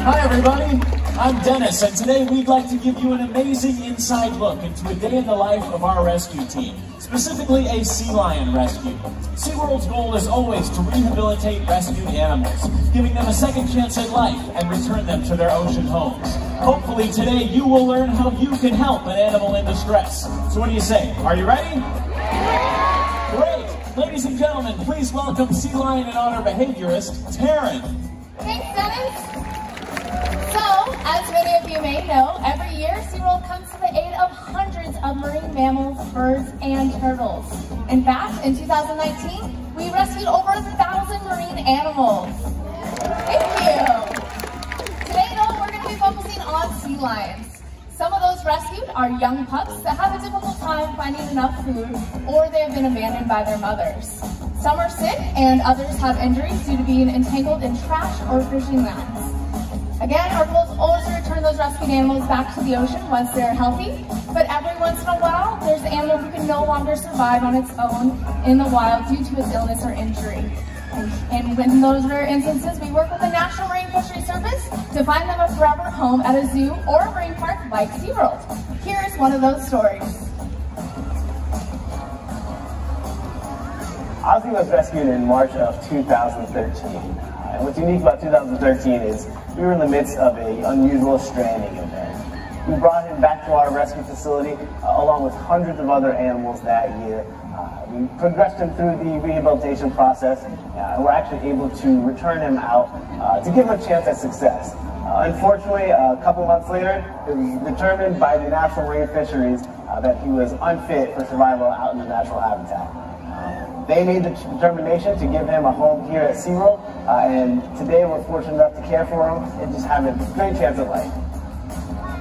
Hi everybody, I'm Dennis, and today we'd like to give you an amazing inside look into a day in the life of our rescue team, specifically a sea lion rescue. SeaWorld's goal is always to rehabilitate rescued animals, giving them a second chance at life and return them to their ocean homes. Hopefully today you will learn how you can help an animal in distress. So what do you say? Are you ready? Great! Ladies and gentlemen, please welcome SeaLion and Otter behaviorist, Taryn. Thanks, Dennis. So, as many of you may know, every year SeaWorld comes to the aid of hundreds of marine mammals, birds, and turtles. In fact, in 2019, we rescued over 1,000 marine animals. Thank you. Today, though, we're going to be focusing on sea lions. Some of those rescued are young pups that have a difficult time finding enough food, or they have been abandoned by their mothers. Some are sick, and others have injuries due to being entangled in trash or fishing nets. Again, our goal is always to return those rescued animals back to the ocean once they're healthy, but every once in a while, there's an animal who can no longer survive on its own in the wild due to its illness or injury. And in those rare instances, we work with the National Marine Fisheries Service to find them a forever home at a zoo or a marine park like SeaWorld. Here's one of those stories. Ozzy was rescued in March of 2013. And what's unique about 2013 is we were in the midst of an unusual stranding event. We brought him back to our rescue facility along with hundreds of other animals that year. We progressed him through the rehabilitation process, and we're actually able to return him out to give him a chance at success. Unfortunately, a couple months later, it was determined by the National Marine Fisheries that he was unfit for survival out in the natural habitat. They made the determination to give him a home here at SeaWorld, and today we're fortunate enough to care for him and just have a great chance at life.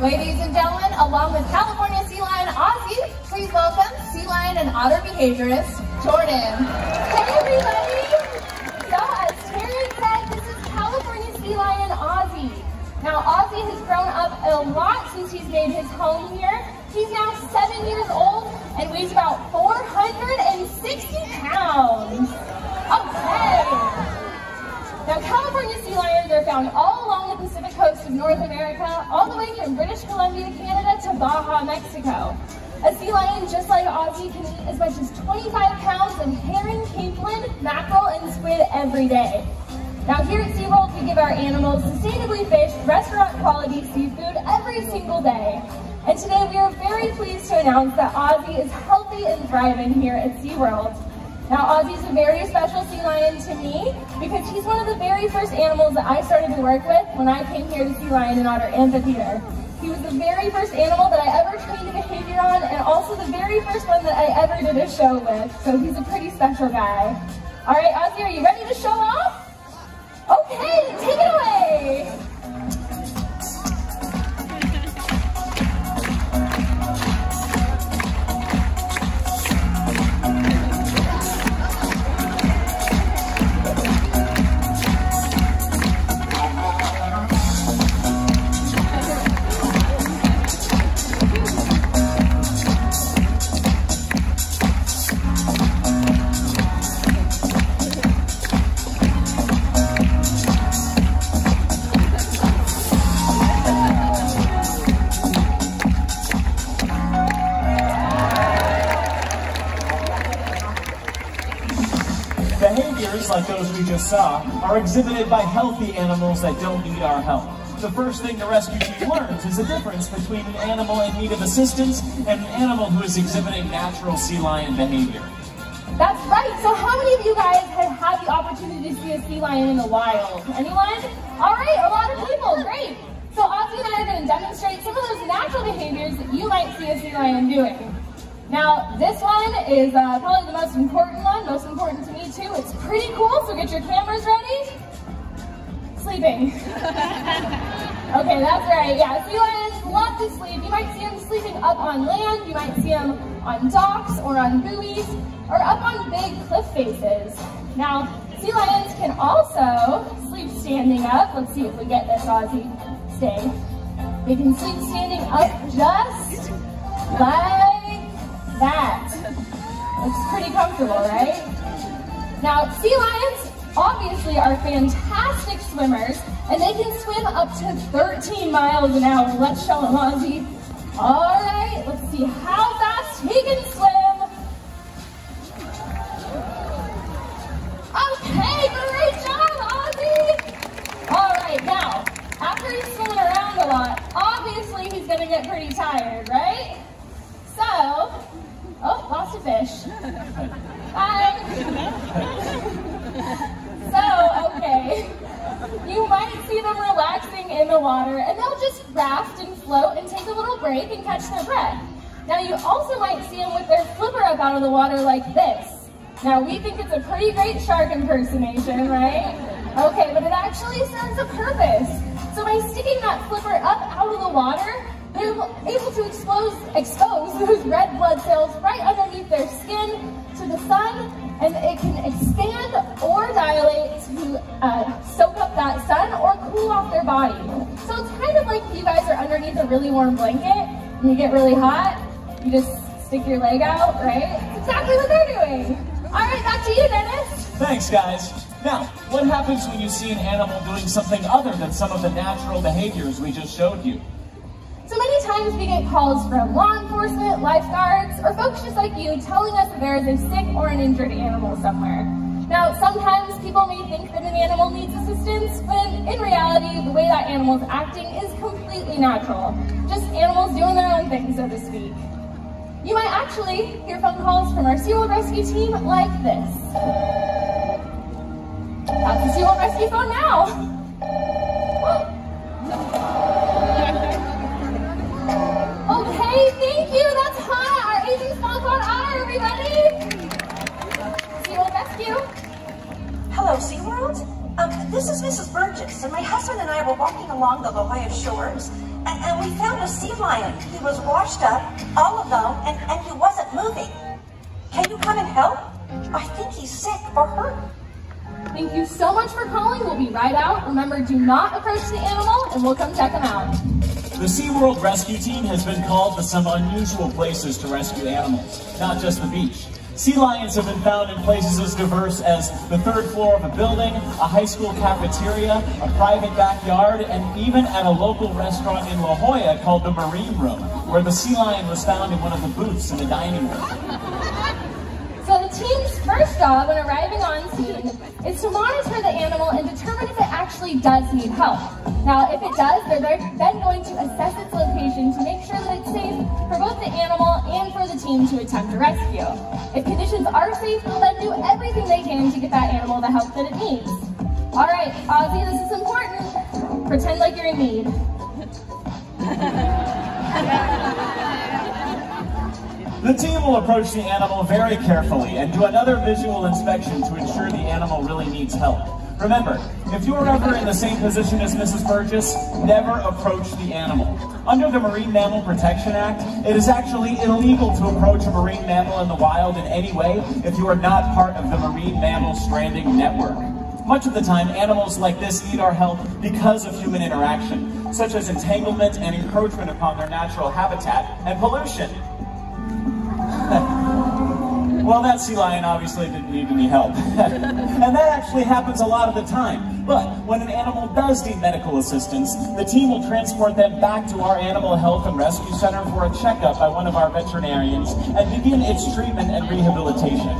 Ladies and gentlemen, along with California Sea Lion Ozzy, please welcome SeaLion and Otter behaviorist, Jordan. Hey everybody! So as Taryn said, this is California Sea Lion Ozzy. Now Ozzy has grown up a lot since he's made his home here. He's now 7 years old and weighs about 460 pounds. Okay. Now, California sea lions are found all along the Pacific coast of North America, all the way from British Columbia, Canada to Baja, Mexico. A sea lion, just like Ozzy, can eat as much as 25 pounds of herring, capelin, mackerel, and squid every day. Now, here at SeaWorld, we give our animals sustainably fished, restaurant-quality seafood every single day. And today, we are very pleased to announce that Ozzy is healthy and thriving here at SeaWorld. Now, Ozzy's a very special sea lion to me because he's one of the very first animals that I started to work with when I came here to SeaLion and Otter Amphitheater. He was the very first animal that I ever trained a behavior on, and also the very first one that I ever did a show with, so he's a pretty special guy. All right, Ozzy, are you ready to show off? Okay, take it away! Behaviors like those we just saw are exhibited by healthy animals that don't need our help. The first thing the rescue team learns is the difference between an animal in need of assistance and an animal who is exhibiting natural sea lion behavior. That's right. So how many of you guys have had the opportunity to see a sea lion in the wild? Anyone? All right, a lot of people. Great. So Ozzy and I are going to demonstrate some of those natural behaviors that you might see a sea lion doing. Now, this one is probably the most important one, most important to me too. It's pretty cool, so get your cameras ready. Sleeping. Okay, that's right. Yeah, sea lions love to sleep. You might see them sleeping up on land, you might see them on docks or on buoys, or up on big cliff faces. Now, sea lions can also sleep standing up. Let's see if we get this, Ozzy. Stay. They can sleep standing up just like that. Looks pretty comfortable, right? Now, sea lions obviously are fantastic swimmers, and they can swim up to 13 miles an hour. Let's show them, Ozzy. All right, let's see how fast he can swim. Okay, great job, Ozzy. All right, now, after he's swimming around a lot, obviously he's gonna get pretty tired, right? So, oh, lost a fish. Bye. So, okay, you might see them relaxing in the water, and they'll just raft and float and take a little break and catch their breath. Now, you also might see them with their flipper up out of the water like this. Now, we think it's a pretty great shark impersonation, right? Okay, but it actually serves a purpose. So by sticking that flipper up out of the water, they're able to expose those red blood cells right underneath their skin to the sun, and it can expand or dilate to soak up that sun or cool off their body. So it's kind of like if you guys are underneath a really warm blanket and you get really hot, you just stick your leg out, right? That's exactly what they're doing. All right, back to you, Dennis. Thanks, guys. Now, what happens when you see an animal doing something other than some of the natural behaviors we just showed you? So many times we get calls from law enforcement, lifeguards, or folks just like you telling us that there is a sick or an injured animal somewhere. Now, sometimes people may think that an animal needs assistance, but in reality, the way that animal is acting is completely natural. Just animals doing their own thing, so to speak. You might actually hear phone calls from our SeaWorld Rescue team like this. That's the SeaWorld Rescue phone now. Okay, thank you. That's hot. Our agent spotlight Otter, everybody. SeaWorld Rescue. Hello, SeaWorld. This is Mrs. Burgess, and my husband and I were walking along the La Jolla shores, and we found a sea lion. He was washed up, all alone, and he wasn't moving. Can you come and help? I think he's sick or hurt. Thank you so much for calling. We'll be right out. Remember, do not approach the animal, and we'll come check him out. The SeaWorld Rescue Team has been called to some unusual places to rescue animals, not just the beach. Sea lions have been found in places as diverse as the third floor of a building, a high school cafeteria, a private backyard, and even at a local restaurant in La Jolla called the Marine Room, where the sea lion was found in one of the booths in the dining room. So the team's first job when arriving on scene is to monitor the animal and determine if it actually does need help. Now, if it does, they're then going to assess its location to make sure that it's safe for both the animal and for the team to attempt a rescue. If conditions are safe, they'll then do everything they can to get that animal the help that it needs. All right, Ozzy, this is important. Pretend like you're in need. The team will approach the animal very carefully and do another visual inspection to ensure the animal really needs help. Remember, if you are ever in the same position as Mrs. Burgess, never approach the animal. Under the Marine Mammal Protection Act, it is actually illegal to approach a marine mammal in the wild in any way if you are not part of the Marine Mammal Stranding Network. Much of the time, animals like this need our help because of human interaction, such as entanglement and encroachment upon their natural habitat and pollution. Well, that sea lion obviously didn't need any help. And that actually happens a lot of the time. But when an animal does need medical assistance, the team will transport them back to our Animal Health and Rescue Center for a checkup by one of our veterinarians and begin its treatment and rehabilitation.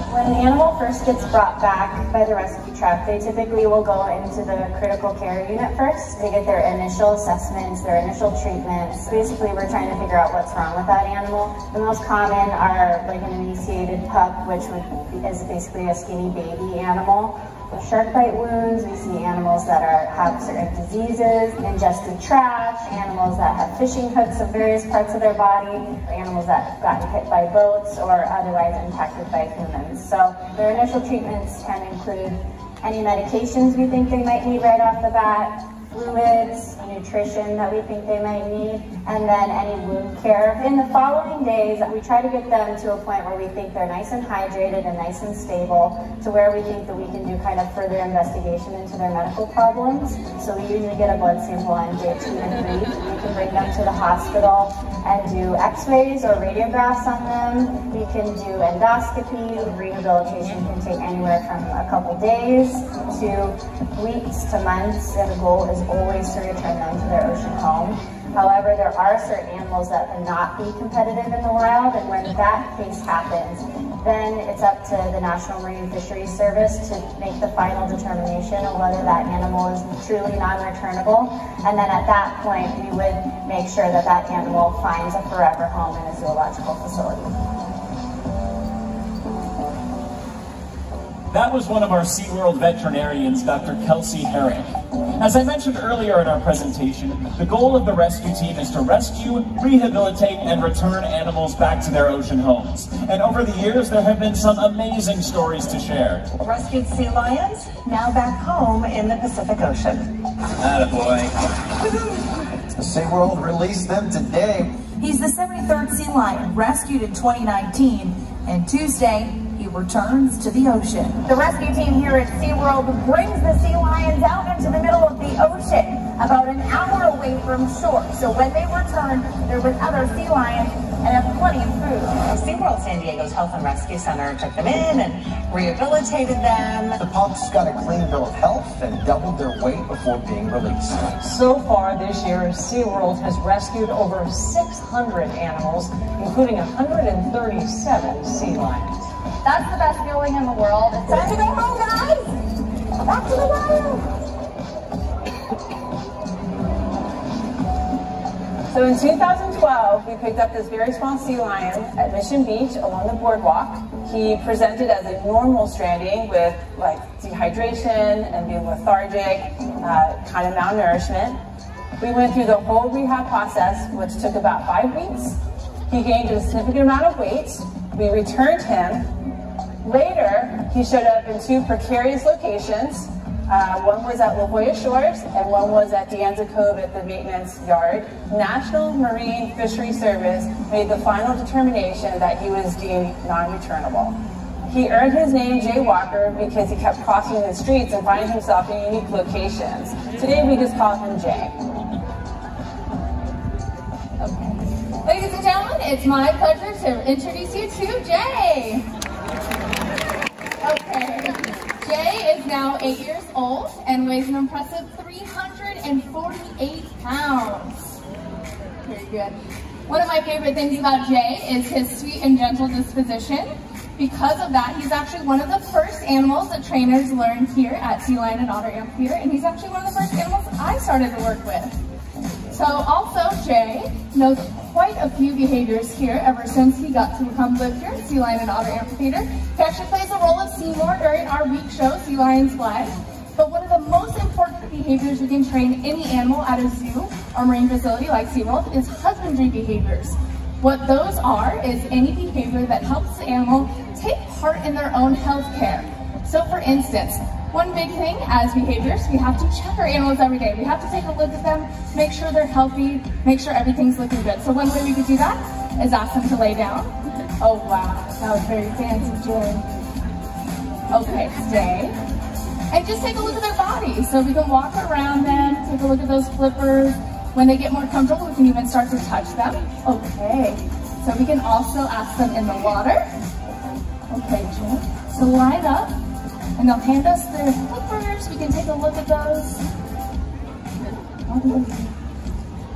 When an animal first gets brought back by the rescue truck, they typically will go into the critical care unit first. They get their initial assessments, their initial treatments. Basically, we're trying to figure out what's wrong with that animal. The most common are like an emaciated pup, which is basically a skinny baby animal. With shark bite wounds, we see animals that have certain diseases, ingested trash, animals that have fishing hooks of various parts of their body, animals that have gotten hit by boats or otherwise impacted by humans. So their initial treatments can include any medications we think they might need right off the bat, fluids, nutrition that we think they might need, and then any wound care. In the following days, we try to get them to a point where we think they're nice and hydrated and nice and stable, to where we think that we can do kind of further investigation into their medical problems. So we usually get a blood sample on day 2 and 3. We can bring them to the hospital and do x-rays or radiographs on them. We can do endoscopy. Rehabilitation can take anywhere from a couple days to weeks to months, and the goal is always to return them to their ocean home. However, there are certain animals that cannot be competitive in the wild, and when that case happens, then it's up to the National Marine Fisheries Service to make the final determination of whether that animal is truly non-returnable. And then at that point, we would make sure that that animal finds a forever home in a zoological facility. That was one of our SeaWorld veterinarians, Dr. Kelsey Herring. As I mentioned earlier in our presentation, the goal of the rescue team is to rescue, rehabilitate, and return animals back to their ocean homes. And over the years, there have been some amazing stories to share. Rescued sea lions, now back home in the Pacific Ocean. Attaboy. SeaWorld released them today. He's the 73rd sea lion, rescued in 2019, and Tuesday, he returns to the ocean. The rescue team here at SeaWorld brings the sea lions out into the middle of the ocean, about an hour away from shore. So when they return, they're with other sea lions and have plenty of food. SeaWorld San Diego's Health and Rescue Center took them in and rehabilitated them. The pups got a clean bill of health and doubled their weight before being released. So far this year, SeaWorld has rescued over 600 animals, including 137 sea lions. That's the best feeling in the world. It's time to go home, guys! Back to the wild! So in 2012, we picked up this very small sea lion at Mission Beach along the boardwalk. He presented as a normal stranding with like dehydration and being lethargic, kind of malnourishment. We went through the whole rehab process, which took about 5 weeks. He gained a significant amount of weight. We returned him. Later, he showed up in 2 precarious locations. One was at La Jolla Shores and one was at De Anza Cove at the maintenance yard. National Marine Fisheries Service made the final determination that he was deemed non-returnable. He earned his name Jay Walker because he kept crossing the streets and finding himself in unique locations. Today we just call him Jay. Okay. Ladies and gentlemen, it's my pleasure to introduce you to Jay. Okay. Jay is now 8 years old and weighs an impressive 348 pounds. Very good. One of my favorite things about Jay is his sweet and gentle disposition. Because of that, he's actually one of the first animals that trainers learned here at SeaLion and Otter Amphitheater, and he's actually one of the first animals I started to work with. So also, Jay knows quite a few behaviors here ever since he got to come live here at SeaLion and Otter Amphitheater. He actually plays the role of Seymour during our week show, Sea Lions Fly. But one of the most important behaviors we can train any animal at a zoo or marine facility like SeaWorld is husbandry behaviors. What those are is any behavior that helps the animal take part in their own health care. So for instance, one big thing as behaviors, we have to check our animals every day. We have to take a look at them, make sure they're healthy, make sure everything's looking good. So one way we could do that is ask them to lay down. Oh wow, that was very fancy, Jay. Okay, stay. And just take a look at their bodies. So we can walk around them, take a look at those flippers. When they get more comfortable, we can even start to touch them. Okay, so we can also ask them in the water. Okay, Jay, to line up. And they'll hand us their flippers. We can take a look at those.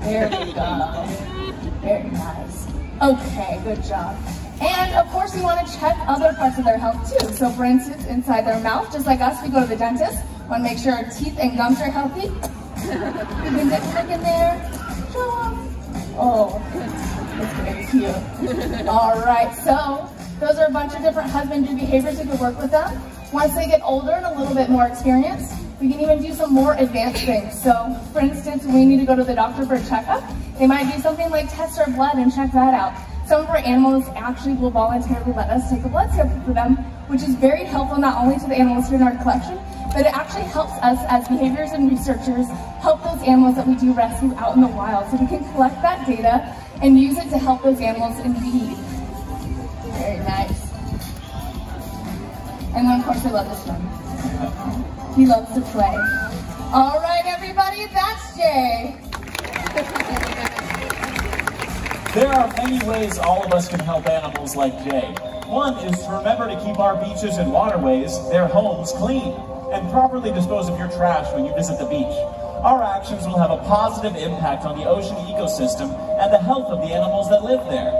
There we go. Very nice. Okay, good job. And of course, we want to check other parts of their health too. So for instance, inside their mouth, just like us, we go to the dentist. Want to make sure our teeth and gums are healthy. We can just look in there. Show them. Oh, that's very cute. All right, so those are a bunch of different husbandry behaviors we could work with them. Once they get older and a little bit more experienced, we can even do some more advanced things. So, for instance, when we need to go to the doctor for a checkup, they might do something like test our blood and check that out. Some of our animals actually will voluntarily let us take a blood sample for them, which is very helpful not only to the animals here in our collection, but it actually helps us as behaviors and researchers help those animals that we do rescue out in the wild, so we can collect that data and use it to help those animals in need. Very nice. And then of course I love to swim. He loves to play. All right, everybody, that's Jay. There are many ways all of us can help animals like Jay. One is to remember to keep our beaches and waterways, their homes, clean, and properly dispose of your trash when you visit the beach. Our actions will have a positive impact on the ocean ecosystem and the health of the animals that live there.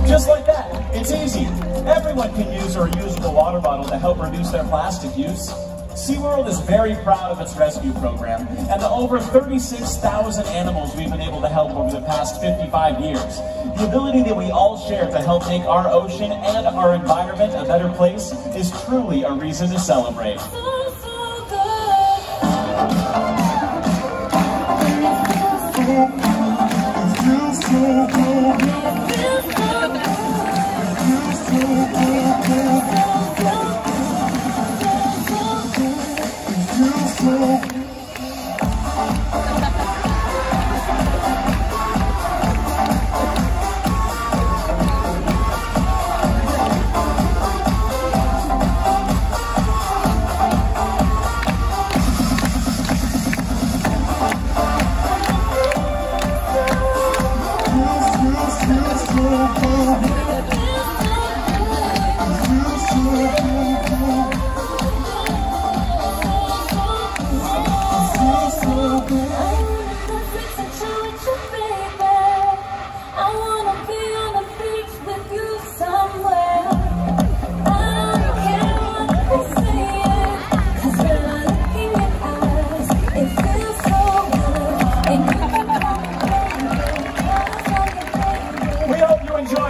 Just like that, it's easy. Everyone can use a reusable water bottle to help reduce their plastic use. SeaWorld is very proud of its rescue program and the over 36,000 animals we've been able to help over the past 55 years. The ability that we all share to help make our ocean and our environment a better place is truly a reason to celebrate.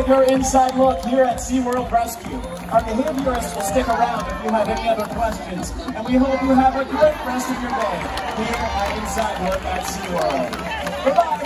Your inside look here at SeaWorld Rescue. Our behaviorists will stick around if you have any other questions, and we hope you have a great rest of your day here at Inside Look at SeaWorld. Goodbye!